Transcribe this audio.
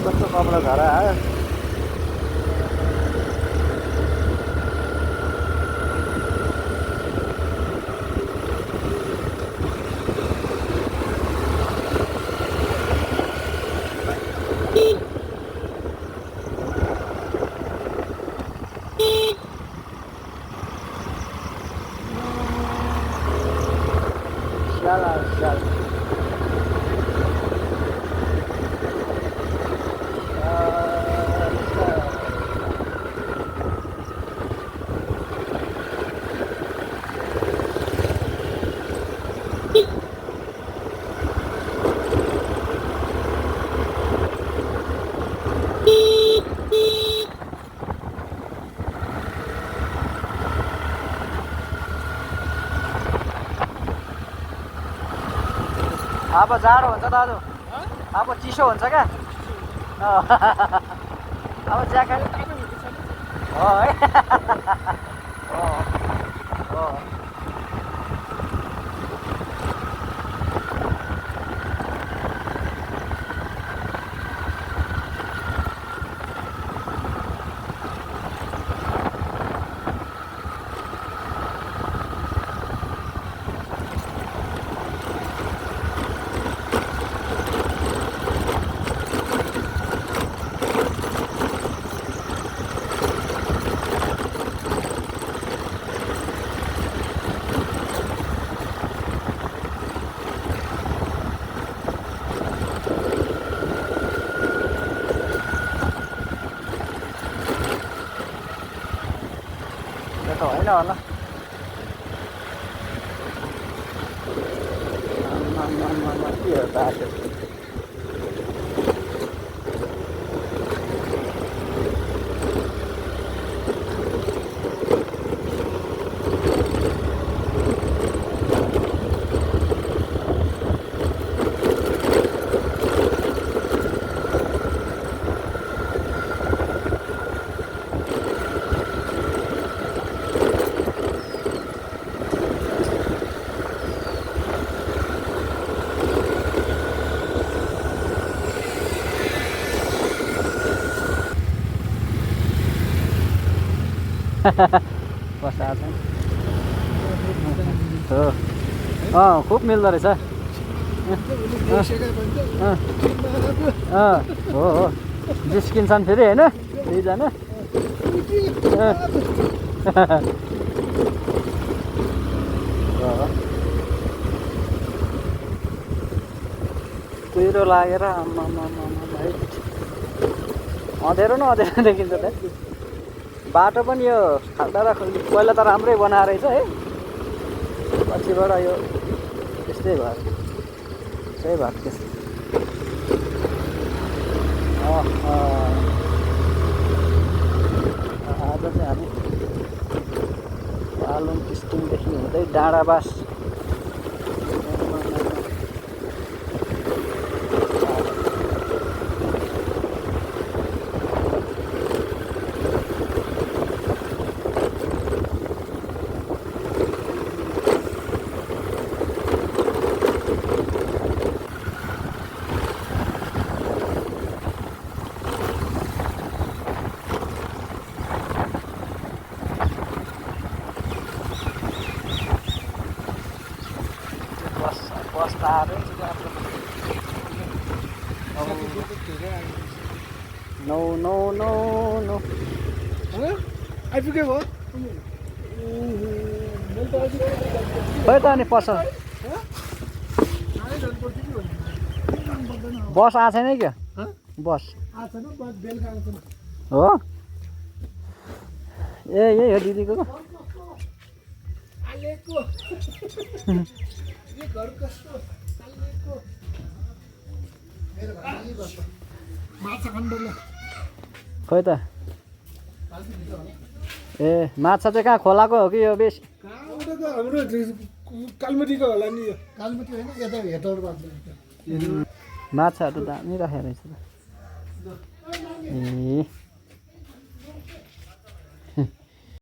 कस्तो कपडा झरा आयो Sial. अब जाडो हुन्छ दाजु अब चिसो हुन्छ क्या अब ज्याकेट हो है हो त्यो त होइन होला के हो त बस्दा छ हो खुब मिल्दो रहेछ हो जिस्किन्छन् फेरि होइन दुईजना कुहिरो लागेर भाइ अँध्यारो न अँध्यारो देखिन्छ त बाटो पनि यो खाल्डा र पहिला त राम्रै बनाएर रहेछ है पछिबाट यो त्यस्तै भयो त्यही भएको त्यस्तो आज चाहिँ हामी पालुङ टिस्टिङदेखि हुँदै डाँडाबास बस तारै नो आइपुग्यो खै त अनि पर्छ बस आएको छैन क्या बस हो ए यही हो दिदीको खै त ए माछा चाहिँ कहाँ खोलाको हो कि यो बेस कालमटीको होला नि यो कालमटी होइन यता हेटौँडबाट माछाहरू दामी राखेको रहेछ त ए